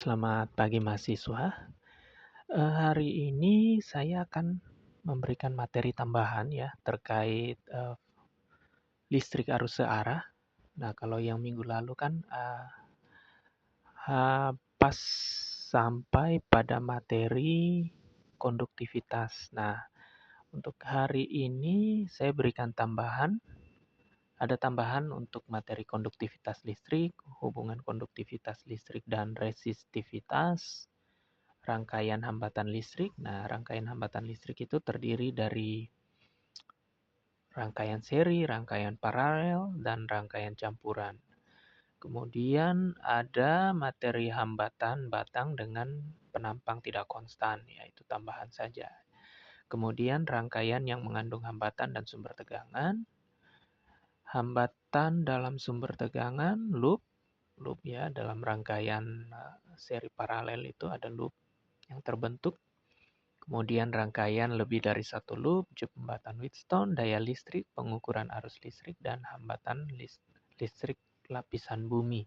Selamat pagi mahasiswa. Hari ini saya akan memberikan materi tambahan ya terkait listrik arus searah. Nah, kalau yang minggu lalu kan pas sampai pada materi konduktivitas. Nah, untuk hari ini saya berikan tambahan. Ada tambahan untuk materi konduktivitas listrik, hubungan konduktivitas listrik dan resistivitas, rangkaian hambatan listrik. Nah, rangkaian hambatan listrik itu terdiri dari rangkaian seri, rangkaian paralel, dan rangkaian campuran. Kemudian ada materi hambatan batang dengan penampang tidak konstan, yaitu tambahan saja. Kemudian rangkaian yang mengandung hambatan dan sumber tegangan. Hambatan dalam sumber tegangan, loop ya, dalam rangkaian seri paralel itu ada loop yang terbentuk. Kemudian rangkaian lebih dari satu loop, jembatan Wheatstone, daya listrik, pengukuran arus listrik, dan hambatan listrik lapisan bumi.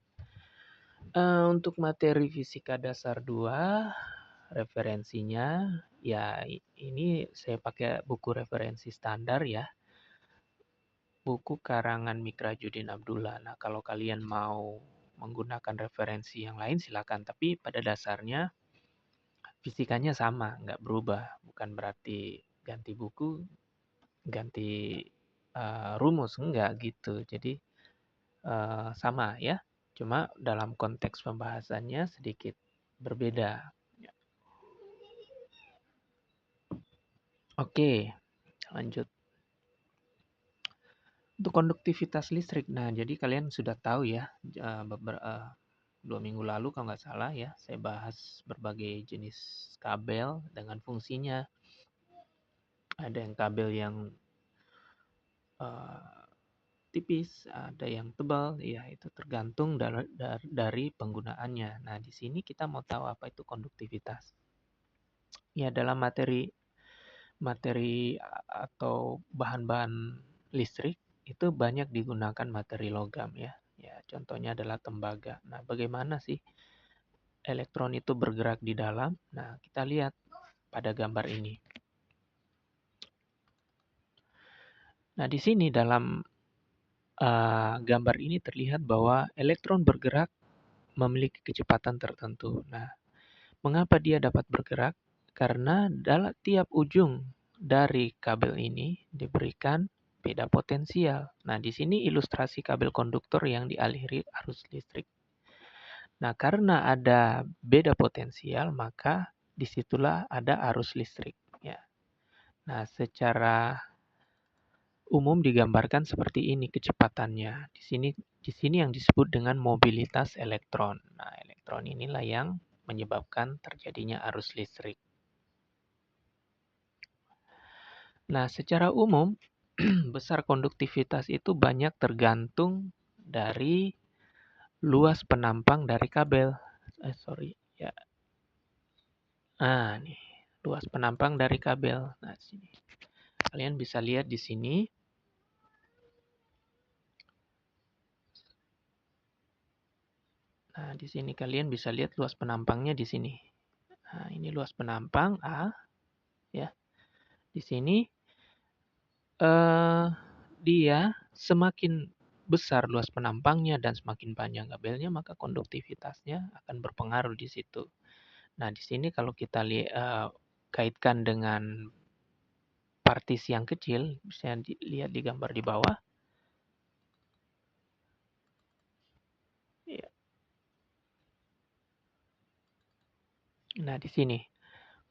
Untuk materi fisika dasar 2, referensinya, ya ini saya pakai buku referensi standar ya. Buku karangan Mikra Judin Abdullah. Nah, kalau kalian mau menggunakan referensi yang lain silakan. Tapi pada dasarnya fisikanya sama, nggak berubah. Bukan berarti ganti buku, ganti rumus, enggak gitu. Jadi sama ya, cuma dalam konteks pembahasannya sedikit berbeda. Oke, lanjut. Untuk konduktivitas listrik, nah jadi kalian sudah tahu ya, 2 minggu lalu kalau nggak salah ya, saya bahas berbagai jenis kabel dengan fungsinya. Ada yang kabel yang tipis, ada yang tebal, ya itu tergantung dari penggunaannya. Nah, di sini kita mau tahu apa itu konduktivitas. Ya, dalam materi atau bahan-bahan listrik itu banyak digunakan materi logam ya. Ya, contohnya adalah tembaga. Nah, bagaimana sih elektron itu bergerak di dalam? Nah, kita lihat pada gambar ini. Nah, di sini dalam gambar ini terlihat bahwa elektron bergerak memiliki kecepatan tertentu. Nah, mengapa dia dapat bergerak? Karena dalam tiap ujung dari kabel ini diberikan beda potensial. Nah, di sini ilustrasi kabel konduktor yang dialiri arus listrik. Nah, karena ada beda potensial, maka disitulah ada arus listrik. Ya. Nah, secara umum digambarkan seperti ini kecepatannya. Di sini yang disebut dengan mobilitas elektron. Nah, elektron inilah yang menyebabkan terjadinya arus listrik. Nah, secara umum besar konduktivitas itu banyak tergantung dari luas penampang dari kabel. Ya. Nah, nih, luas penampang dari kabel. Nah, sini. Kalian bisa lihat di sini. Nah, di sini kalian bisa lihat luas penampangnya di sini. Nah, ini luas penampang A, ya. Di sini dia semakin besar luas penampangnya dan semakin panjang kabelnya, maka konduktivitasnya akan berpengaruh di situ. Nah, di sini kalau kita kaitkan dengan partisi yang kecil, bisa dilihat di gambar di bawah. Ya. Nah, di sini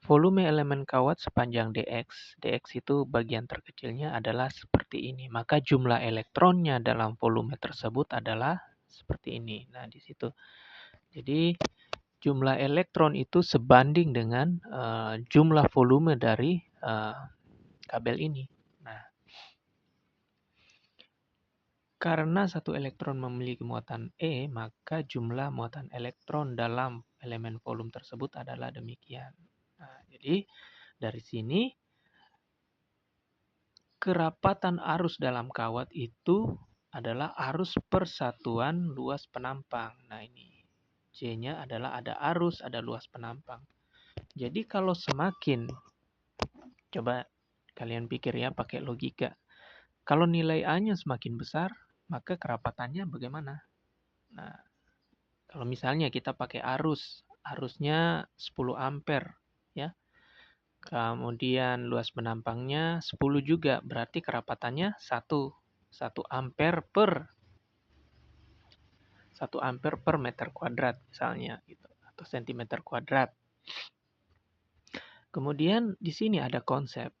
volume elemen kawat sepanjang dx. Dx itu bagian terkecilnya adalah seperti ini. Maka jumlah elektronnya dalam volume tersebut adalah seperti ini. Nah, di situ. Jadi jumlah elektron itu sebanding dengan jumlah volume dari kabel ini. Nah, karena satu elektron memiliki muatan E, maka jumlah muatan elektron dalam elemen volume tersebut adalah demikian. Nah, jadi dari sini kerapatan arus dalam kawat itu adalah arus persatuan luas penampang. Nah, ini C-nya adalah ada arus, ada luas penampang. Jadi kalau semakin, coba kalian pikir ya pakai logika. Kalau nilai A-nya semakin besar, maka kerapatannya bagaimana? Nah, kalau misalnya kita pakai arusnya 10 ampere, ya. Kemudian luas penampangnya 10 juga, berarti kerapatannya 1 ampere per 1 ampere per meter kuadrat misalnya gitu, atau sentimeter kuadrat. Kemudian di sini ada konsep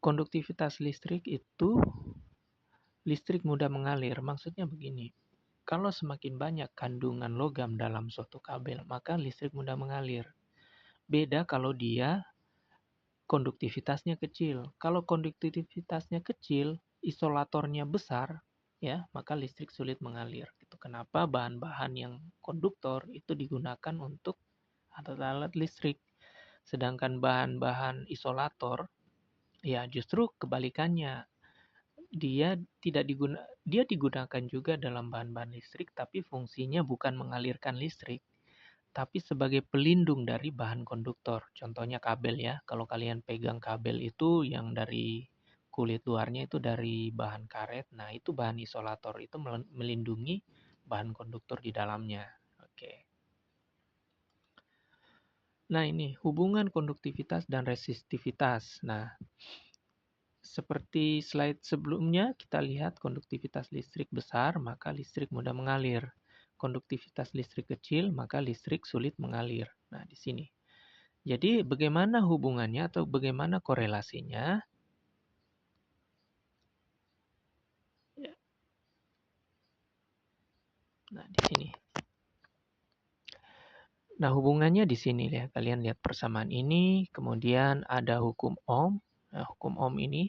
konduktivitas listrik itu listrik mudah mengalir. Maksudnya begini, kalau semakin banyak kandungan logam dalam suatu kabel, maka listrik mudah mengalir. Beda kalau dia konduktivitasnya kecil. Kalau konduktivitasnya kecil, isolatornya besar, ya, maka listrik sulit mengalir. Itu kenapa bahan-bahan yang konduktor itu digunakan untuk alat-alat listrik. Sedangkan bahan-bahan isolator, ya justru kebalikannya. Dia digunakan juga dalam bahan-bahan listrik, tapi fungsinya bukan mengalirkan listrik, tapi sebagai pelindung dari bahan konduktor. Contohnya kabel ya. Kalau kalian pegang kabel itu yang dari kulit luarnya itu dari bahan karet. Nah, itu bahan isolator, itu melindungi bahan konduktor di dalamnya. Oke. Nah, ini hubungan konduktivitas dan resistivitas. Nah, seperti slide sebelumnya, kita lihat konduktivitas listrik besar, maka listrik mudah mengalir. Konduktivitas listrik kecil, maka listrik sulit mengalir. Nah, di sini. Jadi bagaimana hubungannya atau bagaimana korelasinya? Ya. Nah, di sini. Nah, hubungannya di sini ya. Kalian lihat persamaan ini, kemudian ada hukum Ohm. Nah, hukum Ohm ini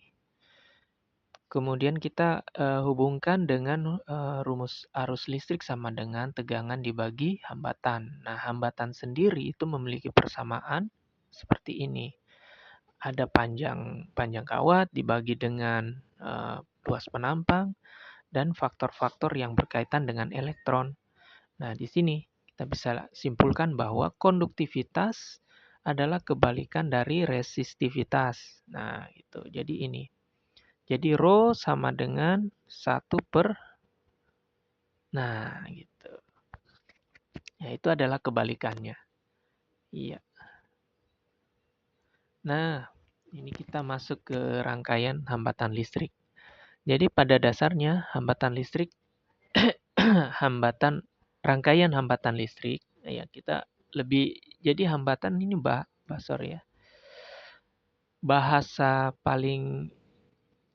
kemudian kita hubungkan dengan rumus arus listrik sama dengan tegangan dibagi hambatan. Nah, hambatan sendiri itu memiliki persamaan seperti ini. Ada panjang kawat dibagi dengan luas penampang dan faktor-faktor yang berkaitan dengan elektron. Nah, di sini kita bisa simpulkan bahwa konduktivitas adalah kebalikan dari resistivitas. Nah, itu. Jadi ini. Jadi Rho sama dengan 1 per. Nah, gitu. Ya, itu adalah kebalikannya. Iya. Nah, ini kita masuk ke rangkaian hambatan listrik. Jadi pada dasarnya hambatan listrik rangkaian hambatan listrik ya kita lebih jadi hambatan ini sorry ya. Bahasa paling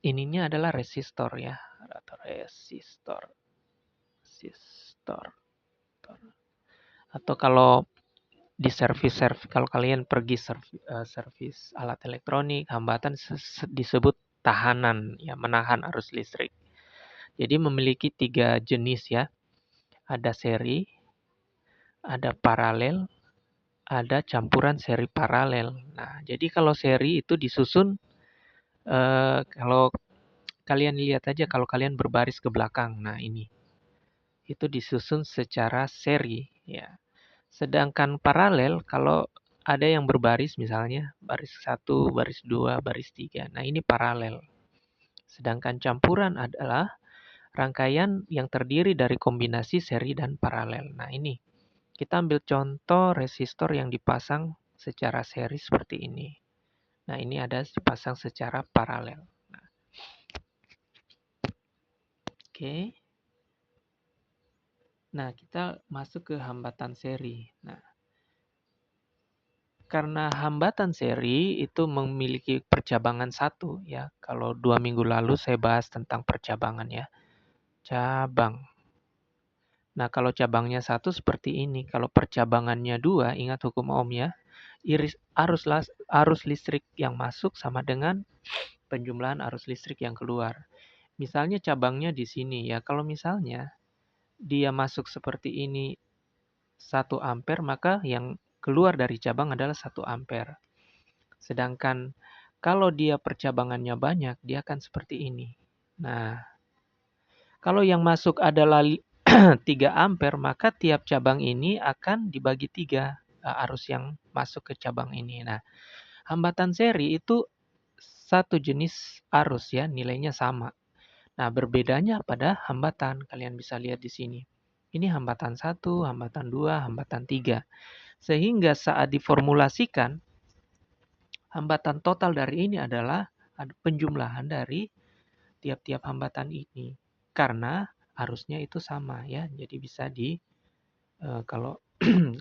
ininya adalah resistor ya, atau resistor. Atau kalau di kalau kalian pergi servis alat elektronik, hambatan disebut tahanan ya, menahan arus listrik. Jadi memiliki 3 jenis ya. Ada seri, ada paralel, ada campuran seri paralel. Nah, jadi kalau seri itu disusun kalau kalian lihat aja kalau kalian berbaris ke belakang. Nah, ini. Itu disusun secara seri ya. Sedangkan paralel kalau ada yang berbaris misalnya baris 1, baris 2, baris 3. Nah, ini paralel. Sedangkan campuran adalah rangkaian yang terdiri dari kombinasi seri dan paralel. Nah, ini kita ambil contoh resistor yang dipasang secara seri seperti ini. Nah, ini ada dipasang secara paralel. Nah, oke. Nah, kita masuk ke hambatan seri. Nah, karena hambatan seri itu memiliki percabangan 1 ya. Kalau 2 minggu lalu saya bahas tentang percabangan ya. Cabang. Nah, kalau cabangnya 1 seperti ini. Kalau percabangannya 2, ingat hukum Ohm ya. Arus listrik yang masuk sama dengan penjumlahan arus listrik yang keluar. Misalnya cabangnya di sini ya. Kalau misalnya dia masuk seperti ini 1 ampere, maka yang keluar dari cabang adalah 1 ampere. Sedangkan kalau dia percabangannya banyak, dia akan seperti ini. Nah, kalau yang masuk adalah 3 ampere, maka tiap cabang ini akan dibagi 3 arus yang masuk ke cabang ini. Nah, hambatan seri itu satu jenis arus ya, nilainya sama. Nah, berbedanya pada hambatan. Kalian bisa lihat di sini. Ini hambatan 1, hambatan 2, hambatan 3. Sehingga saat diformulasikan, hambatan total dari ini adalah penjumlahan dari tiap-tiap hambatan ini. Karena arusnya itu sama ya. Jadi bisa kalau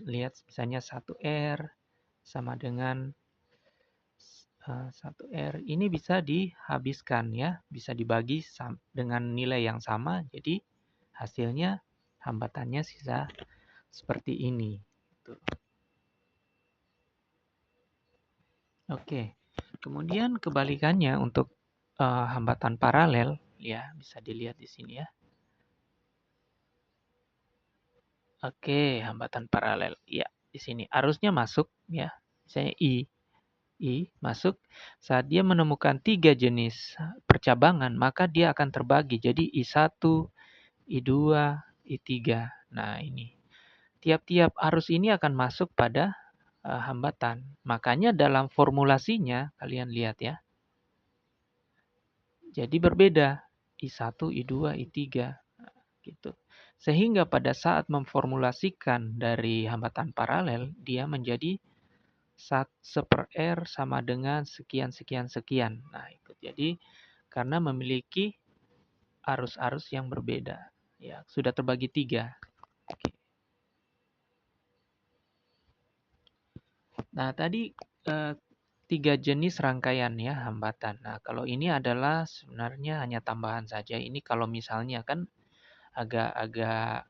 lihat misalnya 1R sama dengan 1R ini bisa dihabiskan ya, bisa dibagi dengan nilai yang sama, jadi hasilnya hambatannya sisa seperti ini. Tuh. Oke, kemudian kebalikannya untuk hambatan paralel, ya bisa dilihat di sini ya. Oke, hambatan paralel, ya di sini arusnya masuk ya, misalnya I masuk, saat dia menemukan 3 jenis percabangan, maka dia akan terbagi jadi I1, I2, I3. Nah, ini. Tiap-tiap arus ini akan masuk pada hambatan. Makanya dalam formulasinya, kalian lihat ya. Jadi berbeda. I1, I2, I3. Nah, gitu. Sehingga pada saat memformulasikan dari hambatan paralel, dia menjadi 1/R sama dengan sekian, sekian, sekian. Nah, itu. Jadi, karena memiliki arus-arus yang berbeda. Ya, sudah terbagi 3. Oke. Nah, tadi 3 jenis rangkaian ya hambatan. Nah, kalau ini adalah sebenarnya hanya tambahan saja. Ini kalau misalnya kan agak-agak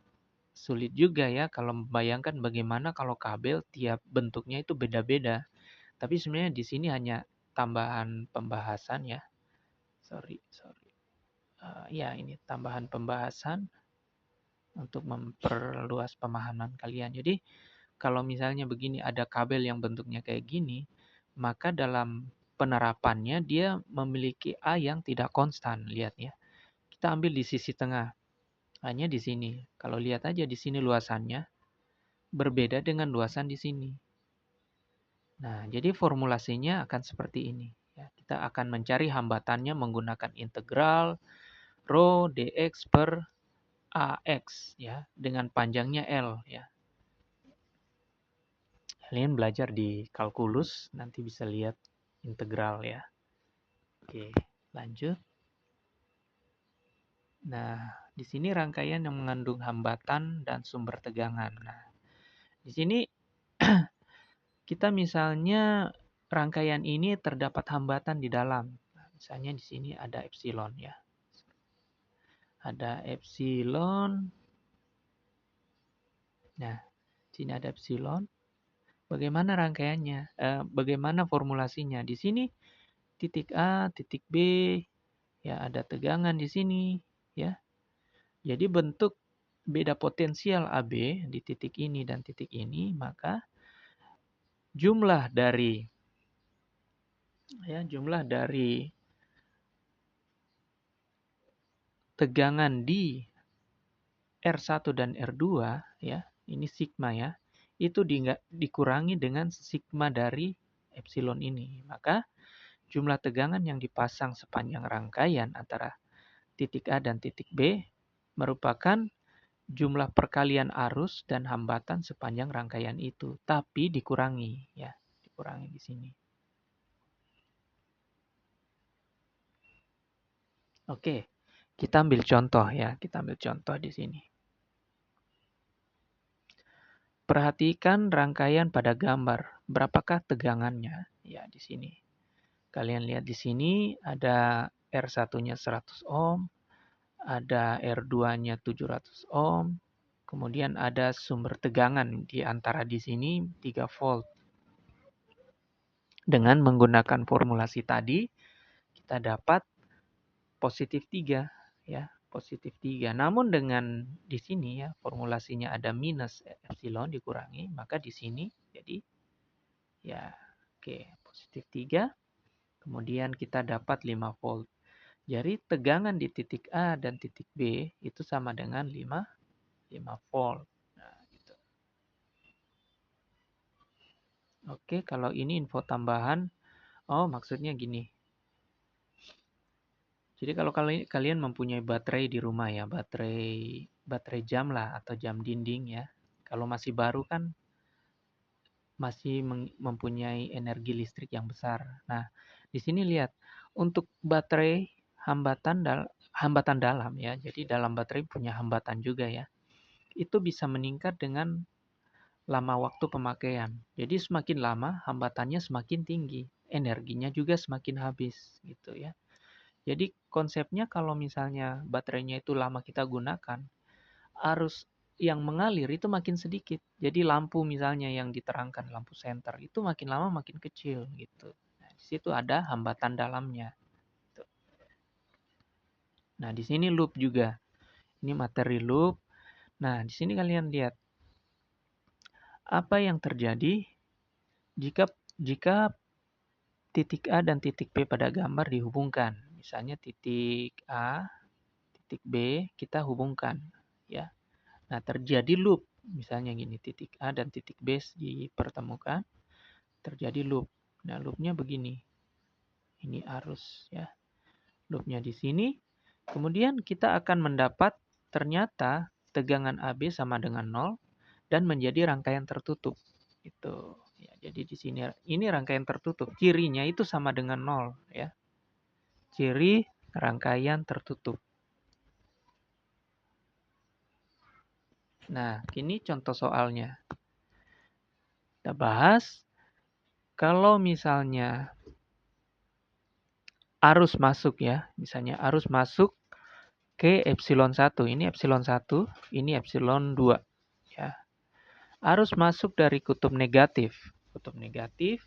sulit juga ya kalau membayangkan bagaimana kalau kabel tiap bentuknya itu beda-beda. Tapi sebenarnya di sini hanya tambahan pembahasan ya. Sorry. Ya, ini tambahan pembahasan untuk memperluas pemahaman kalian. Jadi, kalau misalnya begini ada kabel yang bentuknya kayak gini, maka dalam penerapannya dia memiliki A yang tidak konstan. Lihat ya. Kita ambil di sisi tengah. Hanya di sini. Kalau lihat aja di sini luasannya berbeda dengan luasan di sini. Nah, jadi formulasinya akan seperti ini. Ya, kita akan mencari hambatannya menggunakan integral rho dx per AX ya dengan panjangnya L ya. Kalian belajar di kalkulus nanti bisa lihat integral ya. Oke, lanjut. Nah, di sini rangkaian yang mengandung hambatan dan sumber tegangan. Nah, di sini kita misalnya rangkaian ini terdapat hambatan di dalam. Nah, misalnya di sini ada epsilon ya. Ada epsilon. Nah, di sini ada epsilon. Bagaimana rangkaiannya? Bagaimana formulasinya? Di sini titik A, titik B, ya ada tegangan di sini, ya. Jadi bentuk beda potensial AB di titik ini dan titik ini, maka jumlah dari tegangan di R1 dan R2 ya, ini sigma ya, itu dikurangi dengan sigma dari epsilon ini. Maka jumlah tegangan yang dipasang sepanjang rangkaian antara titik A dan titik B merupakan jumlah perkalian arus dan hambatan sepanjang rangkaian itu, tapi dikurangi ya, dikurangi di sini. Oke, kita ambil contoh ya, kita ambil contoh di sini. Perhatikan rangkaian pada gambar, berapakah tegangannya? Ya, di sini. Kalian lihat di sini ada R1-nya 100 ohm, ada R2-nya 700 ohm, kemudian ada sumber tegangan di antara di sini 3 volt. Dengan menggunakan formulasi tadi, kita dapat positif 3 ya, positif 3. Namun dengan di sini ya, formulasinya ada minus epsilon dikurangi, maka di sini jadi ya oke, positif 3. Kemudian kita dapat 5 volt. Jadi tegangan di titik A dan titik B itu sama dengan 5 5 volt. Nah, gitu. Oke, kalau ini info tambahan. Oh, maksudnya gini. Jadi kalau kalian mempunyai baterai di rumah ya, baterai jam lah atau jam dinding ya. Kalau masih baru kan masih mempunyai energi listrik yang besar. Nah, di sini lihat untuk baterai hambatan dalam ya. Jadi dalam baterai punya hambatan juga ya. Itu bisa meningkat dengan lama waktu pemakaian. Jadi semakin lama hambatannya semakin tinggi, energinya juga semakin habis gitu ya. Jadi konsepnya kalau misalnya baterainya itu lama kita gunakan, arus yang mengalir itu makin sedikit. Jadi lampu misalnya yang diterangkan lampu senter itu makin lama makin kecil gitu. Nah, di situ ada hambatan dalamnya. Gitu. Nah, di sini loop juga. Ini materi loop. Nah, di sini kalian lihat apa yang terjadi jika jika titik A dan titik B pada gambar dihubungkan. Misalnya titik A, titik B kita hubungkan ya. Nah, terjadi loop. Misalnya gini, titik A dan titik B dipertemukan, terjadi loop. Nah, loopnya begini. Ini arus ya. Loopnya di sini. Kemudian kita akan mendapat ternyata tegangan AB sama dengan 0 dan menjadi rangkaian tertutup. Itu. Ya, jadi di sini ini rangkaian tertutup. Cirinya itu sama dengan 0 ya. Ciri rangkaian tertutup. Nah, ini contoh soalnya. Kita bahas kalau misalnya arus masuk ya, misalnya arus masuk ke epsilon 1. Ini epsilon 1, ini epsilon 2 ya. Arus masuk dari kutub negatif. Kutub negatif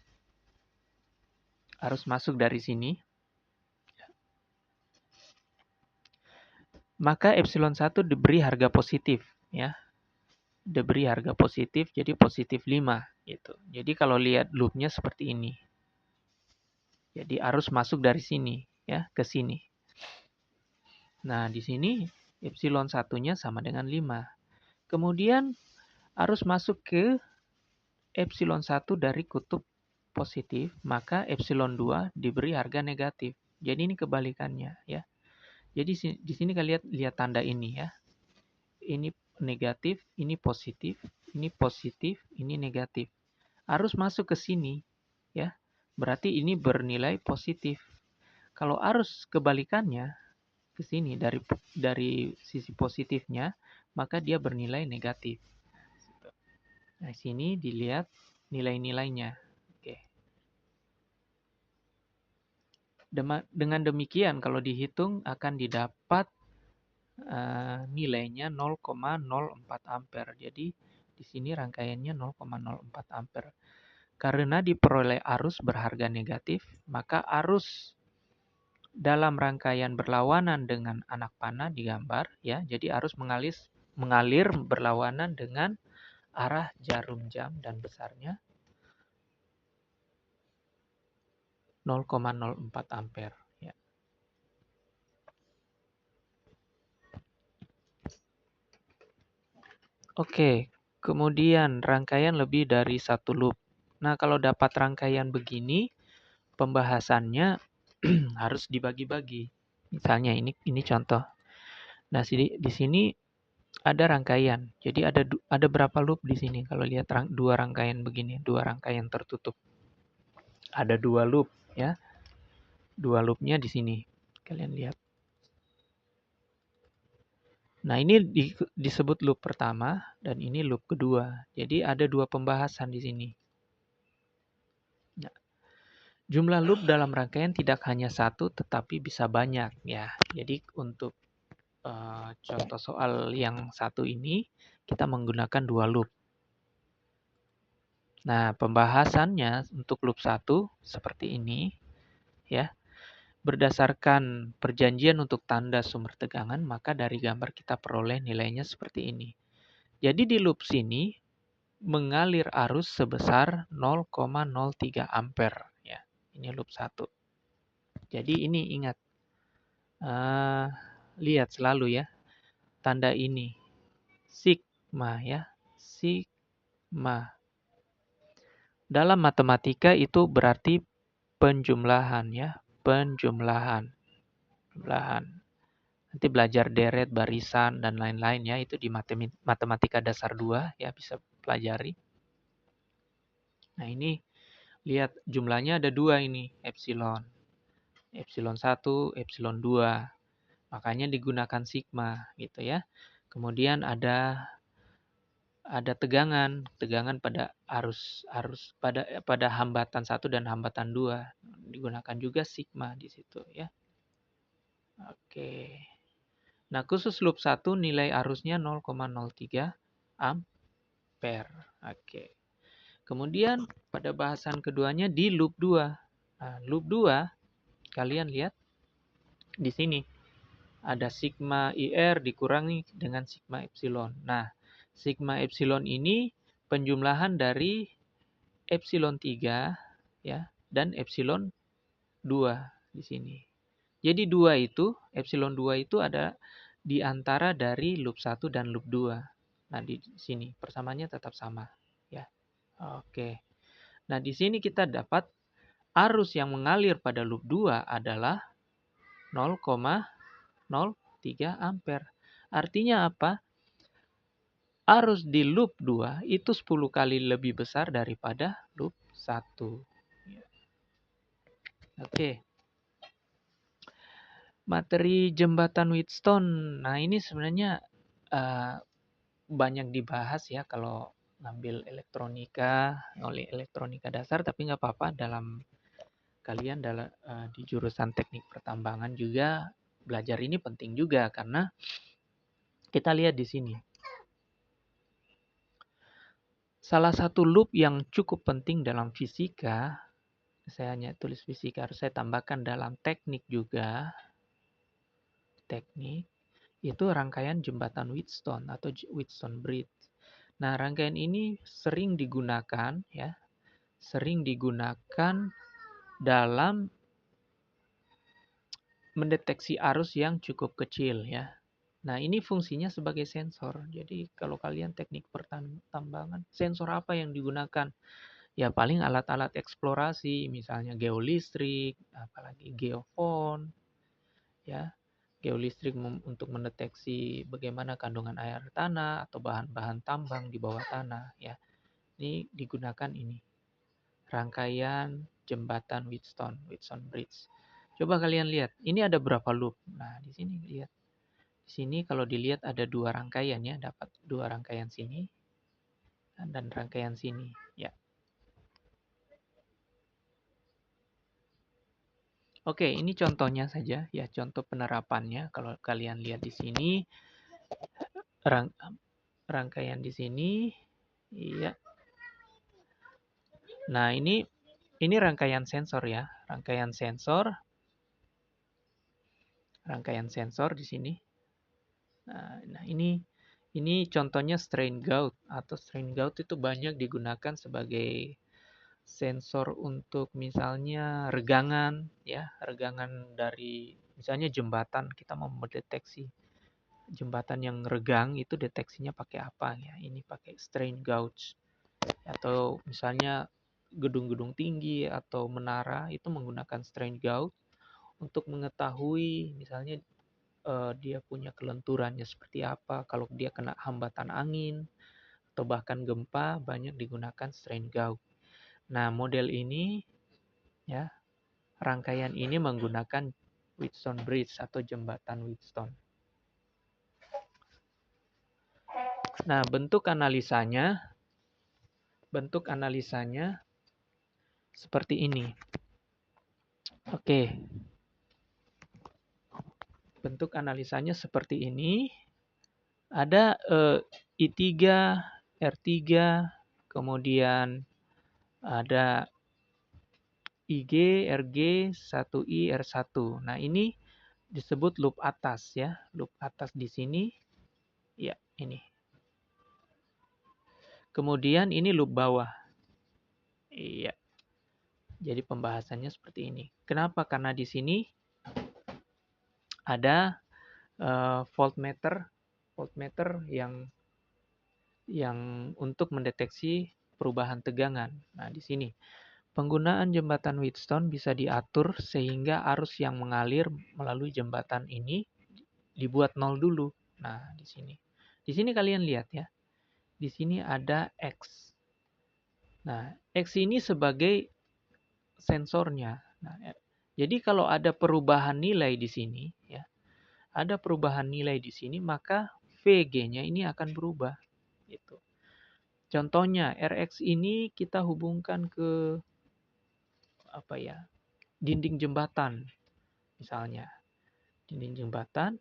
arus masuk dari sini. Maka epsilon 1 diberi harga positif ya. Diberi harga positif jadi positif 5 gitu. Jadi kalau lihat loopnya seperti ini. Jadi arus masuk dari sini ya ke sini. Nah, di sini epsilon 1-nya sama dengan 5. Kemudian arus masuk ke epsilon 1 dari kutub positif, maka epsilon 2 diberi harga negatif. Jadi ini kebalikannya ya. Jadi di sini kalian lihat tanda ini ya. Ini negatif, ini positif, ini negatif. Arus masuk ke sini ya. Berarti ini bernilai positif. Kalau arus kebalikannya ke sini dari sisi positifnya, maka dia bernilai negatif. Nah, sini dilihat nilai-nilainya. Oke. Dengan demikian kalau dihitung akan didapat nilainya 0,04 ampere. Jadi di sini rangkaiannya 0,04 ampere. Karena diperoleh arus berharga negatif, maka arus dalam rangkaian berlawanan dengan anak panah digambar ya. Jadi arus mengalir berlawanan dengan arah jarum jam dan besarnya 0,04 ampere ya. Oke, kemudian rangkaian lebih dari satu loop. Nah, kalau dapat rangkaian begini, pembahasannya harus dibagi-bagi. Misalnya ini contoh. Nah, di sini ada rangkaian. Jadi ada berapa loop di sini? Kalau lihat dua rangkaian begini, dua rangkaian tertutup. Ada dua loop ya. Dua loopnya di sini. Kalian lihat. Nah, ini disebut loop pertama dan ini loop kedua. Jadi ada dua pembahasan di sini. Nah, jumlah loop dalam rangkaian tidak hanya satu tetapi bisa banyak ya. Jadi untuk contoh soal yang satu ini kita menggunakan dua loop. Nah, pembahasannya untuk loop 1 seperti ini ya. Berdasarkan perjanjian untuk tanda sumber tegangan, maka dari gambar kita peroleh nilainya seperti ini. Jadi di loop sini mengalir arus sebesar 0,03 ampere ya. Ini loop 1. Jadi ini ingat lihat selalu ya tanda ini sigma ya. Sigma. Dalam matematika itu berarti penjumlahan ya, penjumlahan. Jumlahan. Nanti belajar deret, barisan, dan lain-lain ya, itu di matematika dasar 2 ya, bisa pelajari. Nah ini, lihat jumlahnya ada 2 ini, epsilon. Epsilon 1, epsilon 2. Makanya digunakan sigma gitu ya. Kemudian ada tegangan pada pada hambatan 1 dan hambatan 2. Digunakan juga sigma di situ ya. Oke. Nah, khusus loop 1 nilai arusnya 0,03 ampere. Oke. Kemudian pada bahasan keduanya di loop 2. Nah, loop 2 kalian lihat di sini ada sigma IR dikurangi dengan sigma epsilon. Nah, sigma epsilon ini penjumlahan dari epsilon 3 ya dan epsilon 2 di sini. Jadi epsilon 2 itu ada di antara dari loop 1 dan loop 2. Nah, di sini persamaannya tetap sama ya. Oke. Nah, di sini kita dapat arus yang mengalir pada loop 2 adalah 0,03 ampere. Artinya apa? Arus di loop 2 itu 10 kali lebih besar daripada loop 1. Oke. Materi jembatan Wheatstone. Nah, ini sebenarnya banyak dibahas ya kalau ngambil oleh elektronika dasar, tapi nggak apa-apa kalian di jurusan teknik pertambangan juga belajar ini penting juga karena kita lihat di sini. Salah satu loop yang cukup penting dalam fisika, saya hanya tulis fisika, harus saya tambahkan dalam teknik juga. Teknik itu rangkaian jembatan Wheatstone atau Wheatstone Bridge. Nah, rangkaian ini sering digunakan dalam mendeteksi arus yang cukup kecil ya. Nah, ini fungsinya sebagai sensor. Jadi, kalau kalian teknik pertambangan, sensor apa yang digunakan? Ya, paling alat-alat eksplorasi, misalnya geolistrik, apalagi geofon, ya. Geolistrik untuk mendeteksi bagaimana kandungan air tanah atau bahan-bahan tambang di bawah tanah, ya. Ini digunakan ini. Rangkaian jembatan Wheatstone Bridge. Coba kalian lihat, ini ada berapa loop? Nah, di sini lihat. Di sini kalau dilihat ada 2 rangkaian ya, dapat 2 rangkaian sini dan rangkaian sini, ya. Oke, ini contohnya saja ya, contoh penerapannya. Kalau kalian lihat di sini rangkaian di sini, iya. Nah, ini rangkaian sensor ya, rangkaian sensor di sini. Nah, ini contohnya strain gauge atau strain gauge itu banyak digunakan sebagai sensor untuk misalnya regangan ya, regangan dari misalnya jembatan, kita mau mendeteksi jembatan yang regang itu deteksinya pakai apa ya? Ini pakai strain gauge. Atau misalnya gedung-gedung tinggi atau menara itu menggunakan strain gauge untuk mengetahui misalnya dia punya kelenturannya seperti apa, kalau dia kena hambatan angin atau bahkan gempa banyak digunakan strain gauge. Nah, model ini ya, rangkaian ini menggunakan Wheatstone Bridge atau jembatan Wheatstone. Nah, bentuk analisanya seperti ini. Oke. Bentuk analisanya seperti ini. Ada I3, R3, kemudian ada IG, RG, 1I, R1. Nah, ini disebut loop atas ya. Loop atas di sini. Ya, ini. Kemudian ini loop bawah. Iya. Jadi pembahasannya seperti ini. Kenapa? Karena di sini ada voltmeter yang yang untuk mendeteksi perubahan tegangan. Nah, di sini penggunaan jembatan Wheatstone bisa diatur sehingga arus yang mengalir melalui jembatan ini dibuat nol dulu. Nah, di sini. Di sini kalian lihat ya. Di sini ada X. Nah, X ini sebagai sensornya. Nah, jadi kalau ada perubahan nilai di sini ya, ada perubahan nilai di sini, maka VG-nya ini akan berubah gitu. Contohnya RX ini kita hubungkan ke apa ya? Dinding jembatan misalnya. Dinding jembatan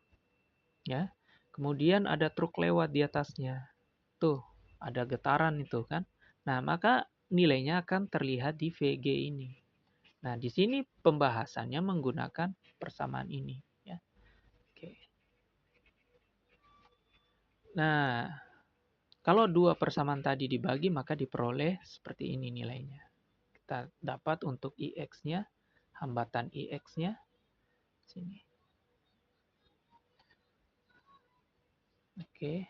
ya. Kemudian ada truk lewat di atasnya. Tuh, ada getaran itu kan. Nah, maka nilainya akan terlihat di VG ini. Nah, di sini pembahasannya menggunakan persamaan ini ya. Oke. Nah, kalau dua persamaan tadi dibagi maka diperoleh seperti ini nilainya. Kita dapat untuk IX-nya, hambatan IX-nya sini. Oke.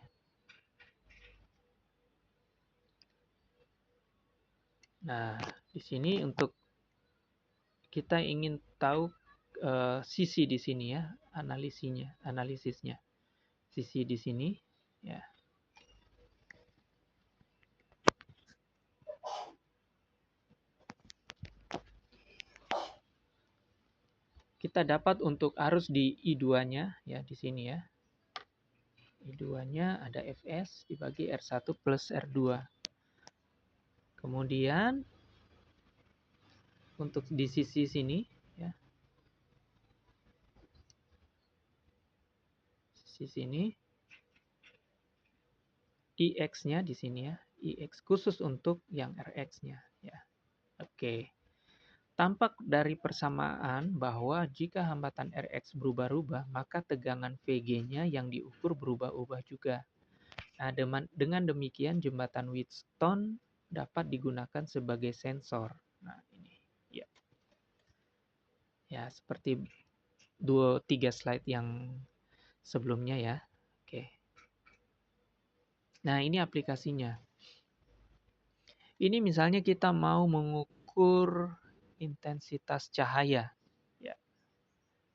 Nah, di sini untuk kita ingin tahu sisi di sini ya, analisisnya. Sisi di sini ya. Kita dapat untuk arus di I2-nya ya di sini ya. I2-nya ada Fs dibagi R1 plus R2. Kemudian untuk di sisi sini ya. Sisi sini IX-nya di sini ya. IX khusus untuk yang RX-nya ya. Oke. Tampak dari persamaan bahwa jika hambatan Rx berubah-ubah, maka tegangan Vg-nya yang diukur berubah-ubah juga. Nah, dengan demikian jembatan Wheatstone dapat digunakan sebagai sensor. Nah, ini ya. Ya, seperti 2-3 slide yang sebelumnya ya. Oke. Nah, ini aplikasinya. Ini misalnya kita mau mengukur intensitas cahaya. Ya,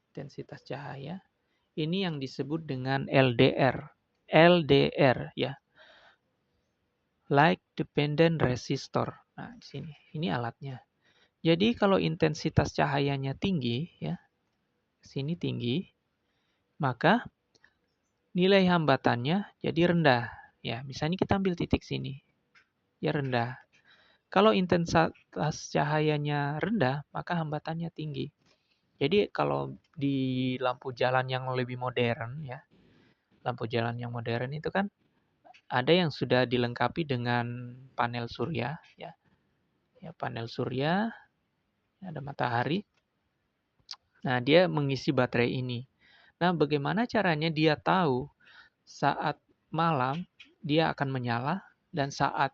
intensitas cahaya. Ini yang disebut dengan LDR. LDR ya. Light Dependent Resistor. Nah, di sini. Ini alatnya. Jadi kalau intensitas cahayanya tinggi ya, sini tinggi, maka nilai hambatannya jadi rendah. Ya, misalnya kita ambil titik sini. Ya rendah. Kalau intensitas cahayanya rendah, maka hambatannya tinggi. Jadi kalau di lampu jalan yang lebih modern ya, lampu jalan yang modern itu kan ada yang sudah dilengkapi dengan panel surya ya. Ya, panel surya, ada matahari. Nah, dia mengisi baterai ini. Nah, bagaimana caranya dia tahu saat malam dia akan menyala dan saat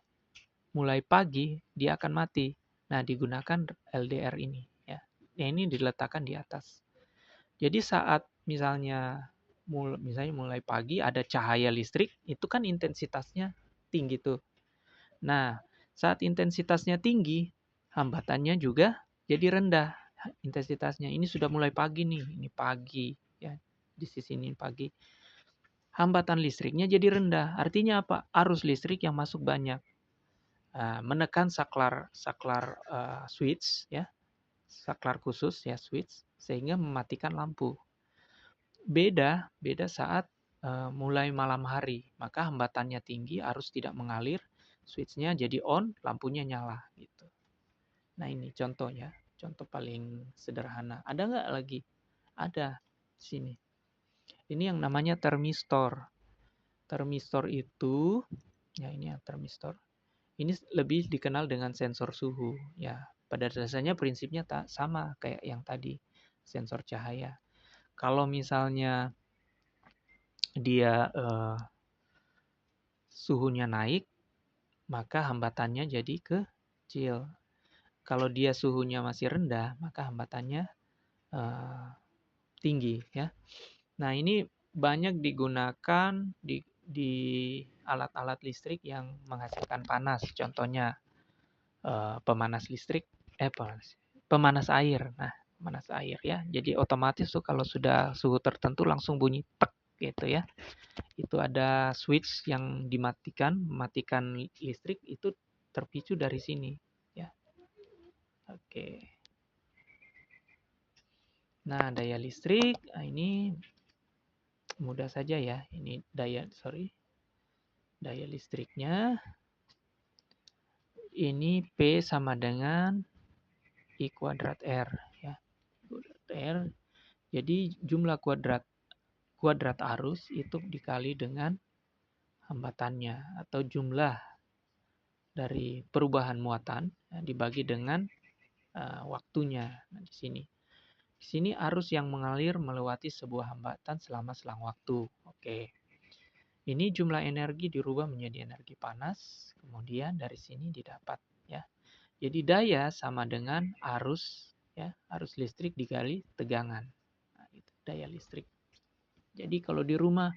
mulai pagi dia akan mati. Nah, digunakan LDR ini ya. Nah, ini diletakkan di atas. Jadi saat misalnya mulai pagi ada cahaya listrik, itu kan intensitasnya tinggi tuh. Nah, saat intensitasnya tinggi, hambatannya juga jadi rendah intensitasnya. Ini sudah mulai pagi nih, ini pagi ya. Di sisi ini pagi. Hambatan listriknya jadi rendah. Artinya apa? Arus listrik yang masuk banyak. Menekan saklar switch ya. Saklar khusus ya switch sehingga mematikan lampu. Beda saat mulai malam hari, maka hambatannya tinggi, arus tidak mengalir, switch-nya jadi on, lampunya nyala gitu. Nah, ini contohnya, contoh paling sederhana. Ada nggak lagi? Ada di sini. Ini yang namanya termistor. Termistor itu, ya ini ya termistor. Ini lebih dikenal dengan sensor suhu. Ya, pada dasarnya prinsipnya tak sama kayak yang tadi, sensor cahaya. Kalau misalnya dia suhunya naik, maka hambatannya jadi kecil. Kalau dia suhunya masih rendah, maka hambatannya tinggi ya. Nah, ini banyak digunakan di alat-alat listrik yang menghasilkan panas. Contohnya pemanas listrik, pemanas air. Nah, pemanas air ya. Jadi otomatis tuh kalau sudah suhu tertentu langsung bunyi tek gitu ya. Itu ada switch yang dimatikan, mematikan listrik itu terpicu dari sini ya. Oke. Nah, daya listrik ini mudah saja ya. Ini daya listriknya ini P sama dengan I kuadrat R ya. Kuadrat R. Jadi jumlah kuadrat arus itu dikali dengan hambatannya atau jumlah dari perubahan muatan ya, dibagi dengan waktunya. Nah, di sini. Di sini arus yang mengalir melewati sebuah hambatan selama selang waktu. Oke. Ini jumlah energi dirubah menjadi energi panas, kemudian dari sini didapat ya. Jadi daya sama dengan arus ya, arus listrik dikali tegangan. Nah, itu daya listrik. Jadi kalau di rumah,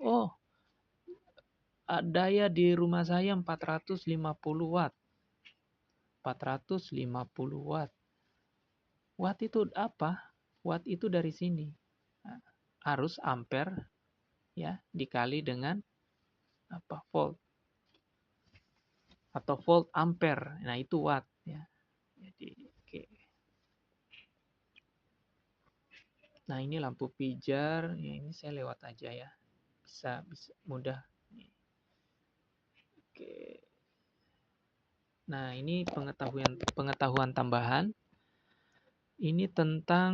oh, daya di rumah saya 450 watt. 450 watt. Watt itu apa? Watt itu dari sini. Nah, arus ampere ya dikali dengan apa? Volt atau volt ampere. Nah, itu watt ya. Jadi oke. Nah, ini lampu pijar. Ya, ini saya lewat aja ya. Bisa mudah. Oke. Nah, ini pengetahuan tambahan. Ini tentang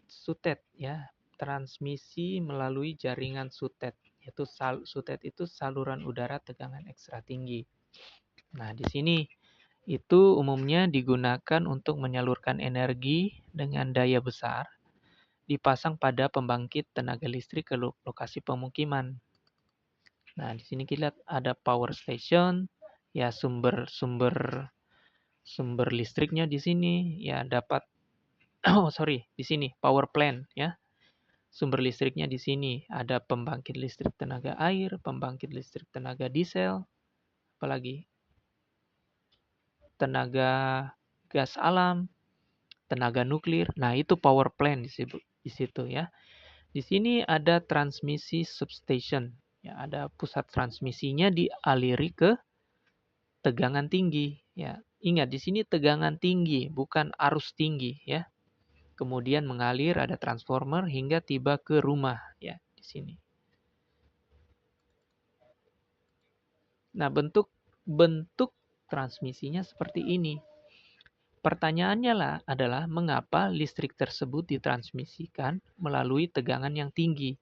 sutet ya. Transmisi melalui jaringan sutet. Yaitu sutet itu saluran udara tegangan ekstra tinggi. Nah, di sini itu umumnya digunakan untuk menyalurkan energi dengan daya besar dipasang pada pembangkit tenaga listrik ke lokasi pemukiman. Nah, di sini kita lihat ada power station, ya sumber listriknya di sini ya dapat di sini power plant ya. Sumber listriknya di sini ada pembangkit listrik tenaga air, pembangkit listrik tenaga diesel, apalagi tenaga gas alam, tenaga nuklir. Nah, itu power plant di situ ya. Di sini ada transmisi substation. Ya, ada pusat transmisinya dialiri ke tegangan tinggi. Ya, ingat di sini tegangan tinggi, bukan arus tinggi ya. Kemudian mengalir ada transformer hingga tiba ke rumah ya di sini. Nah, bentuk transmisinya seperti ini. Pertanyaannya adalah mengapa listrik tersebut ditransmisikan melalui tegangan yang tinggi,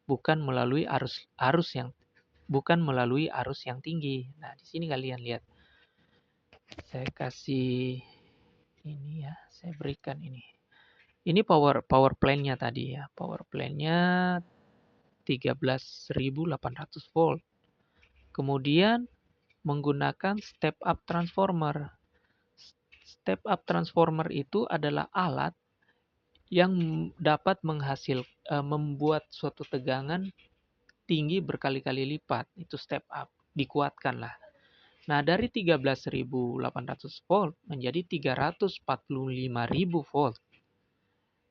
bukan melalui arus yang tinggi. Nah, di sini kalian lihat. Saya kasih ini ya, saya berikan ini. Ini power plant-nya tadi ya. Power plant-nya 13.800 volt. Kemudian menggunakan step up transformer. Step up transformer itu adalah alat yang dapat membuat suatu tegangan tinggi berkali-kali lipat. Itu step up, dikuatkan lah. Nah, dari 13.800 volt menjadi 345.000 volt.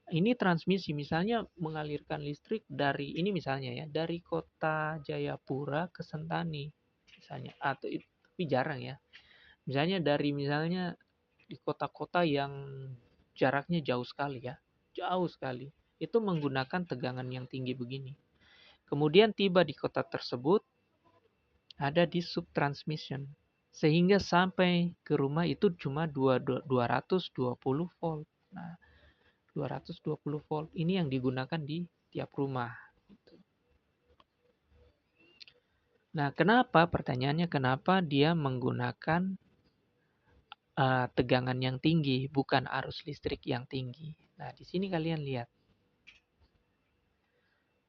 Ini transmisi, misalnya mengalirkan listrik dari, ini misalnya ya, dari kota Jayapura ke Sentani. Misalnya, tapi jarang ya. Misalnya di kota-kota yang jaraknya jauh sekali ya. Jauh sekali. Itu menggunakan tegangan yang tinggi begini. Kemudian tiba di kota tersebut, ada di subtransmission. Sehingga sampai ke rumah itu cuma 220 volt. Nah, 220 volt ini yang digunakan di tiap rumah. Nah, pertanyaannya kenapa dia menggunakan tegangan yang tinggi, bukan arus listrik yang tinggi. Nah, di sini kalian lihat.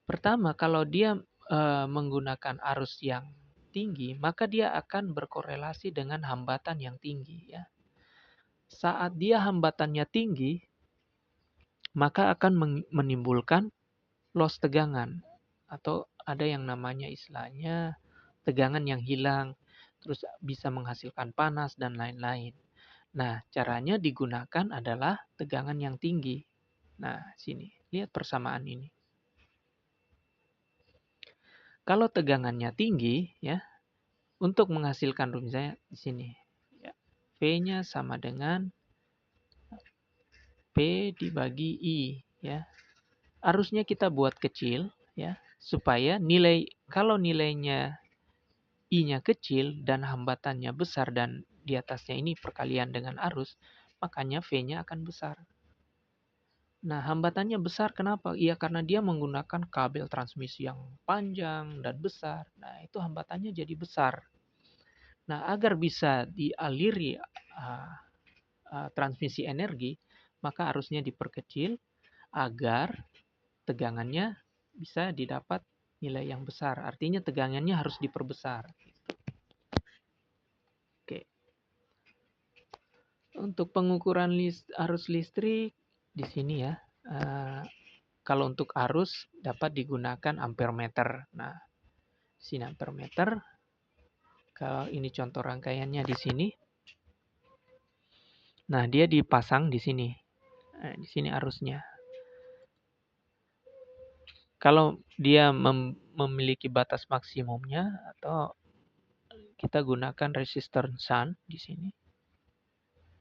Pertama, kalau dia menggunakan arus yang tinggi, maka dia akan berkorelasi dengan hambatan yang tinggi ya. Saat dia hambatannya tinggi, maka akan menimbulkan loss tegangan atau ada yang namanya istilahnya tegangan yang hilang, terus bisa menghasilkan panas dan lain-lain. Nah, caranya digunakan adalah tegangan yang tinggi. Nah, sini, lihat persamaan ini. Kalau tegangannya tinggi, ya, untuk menghasilkan misalnya di sini, ya, V-nya sama dengan P dibagi I, ya. Harusnya kita buat kecil, ya, supaya kalau nilainya I-nya kecil dan hambatannya besar dan di atasnya ini perkalian dengan arus, makanya V-nya akan besar. Nah, hambatannya besar kenapa? Ya karena dia menggunakan kabel transmisi yang panjang dan besar. Nah, itu hambatannya jadi besar. Nah, agar bisa dialiri transmisi energi, maka arusnya diperkecil agar tegangannya bisa didapat nilai yang besar. Artinya tegangannya harus diperbesar. Oke. Untuk pengukuran arus listrik di sini ya. Kalau untuk arus dapat digunakan ampere meter. Nah, sini ampere meter. Kalau ini contoh rangkaiannya di sini. Nah, dia dipasang di sini. Nah, di sini arusnya. Kalau dia memiliki batas maksimumnya atau kita gunakan resistor shunt di sini.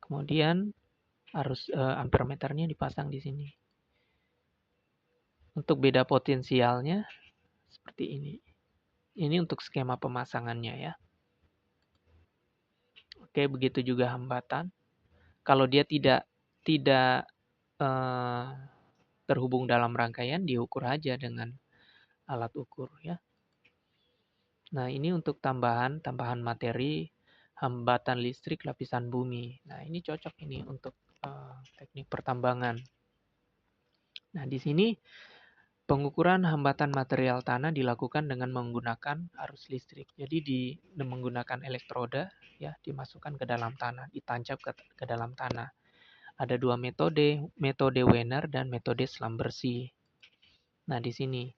Kemudian arus ampere meternya dipasang di sini. Untuk beda potensialnya seperti ini. Ini untuk skema pemasangannya ya. Oke, begitu juga hambatan. Kalau dia tidak terhubung dalam rangkaian, diukur aja dengan alat ukur ya. Nah, ini untuk tambahan materi hambatan listrik lapisan bumi. Nah, ini cocok ini untuk teknik pertambangan. Nah, di sini pengukuran hambatan material tanah dilakukan dengan menggunakan arus listrik. Jadi menggunakan elektroda ya, dimasukkan ke dalam tanah, ditancap ke dalam tanah. Ada dua metode Wiener dan metode selam bersih. Nah, di sini.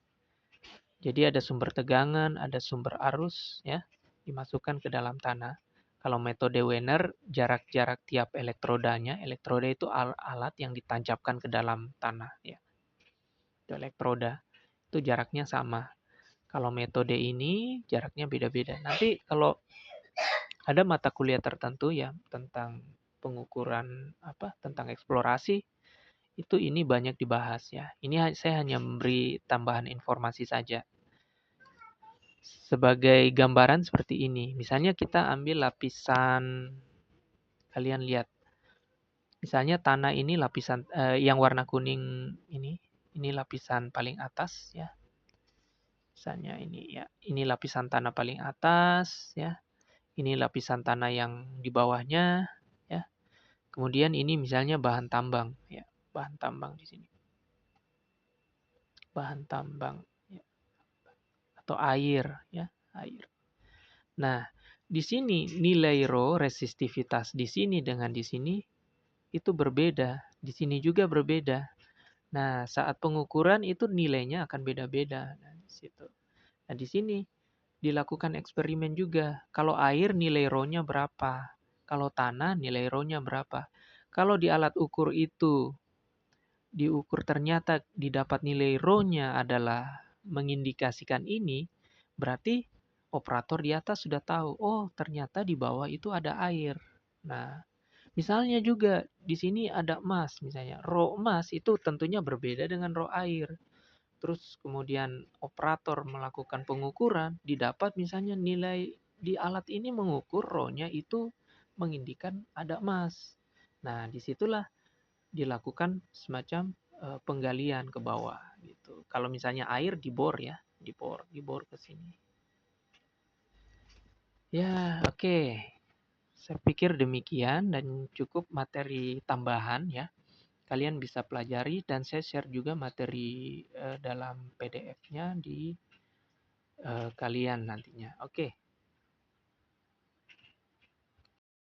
Jadi ada sumber tegangan, ada sumber arus ya, dimasukkan ke dalam tanah. Kalau metode Wiener, jarak-jarak tiap elektrodanya, elektroda itu alat yang ditancapkan ke dalam tanah ya. Itu elektroda. Itu jaraknya sama. Kalau metode ini jaraknya beda-beda. Nanti kalau ada mata kuliah tertentu ya tentang pengukuran tentang eksplorasi, itu ini banyak dibahas ya. Ini saya hanya memberi tambahan informasi saja. Sebagai gambaran seperti ini. Misalnya kita ambil lapisan, kalian lihat. Misalnya tanah ini lapisan yang warna kuning ini lapisan paling atas ya. Misalnya ini ya, ini lapisan tanah paling atas ya. Ini lapisan tanah yang di bawahnya ya. Kemudian ini misalnya bahan tambang ya, bahan tambang di sini. Bahan tambang ya. Atau air ya, air. Nah, di sini nilai rho resistivitas di sini dengan di sini itu berbeda. Di sini juga berbeda. Nah, saat pengukuran itu nilainya akan beda-beda. Nah, di situ. Nah, di sini dilakukan eksperimen juga. Kalau air nilai rho-nya berapa? Kalau tanah nilai rho-nya berapa? Kalau di alat ukur itu diukur ternyata didapat nilai rho-nya adalah mengindikasikan ini, berarti operator di atas sudah tahu, oh ternyata di bawah itu ada air. Nah, misalnya juga di sini ada emas misalnya. Rho emas itu tentunya berbeda dengan rho air. Terus kemudian operator melakukan pengukuran, didapat misalnya nilai di alat ini mengukur rho-nya itu mengindikan ada emas. Nah, disitulah dilakukan semacam penggalian ke bawah gitu. Kalau misalnya air dibor ya, dibor ke sini. Ya, oke. Saya pikir demikian dan cukup materi tambahan ya. Kalian bisa pelajari dan saya share juga materi dalam PDF-nya di kalian nantinya. Oke.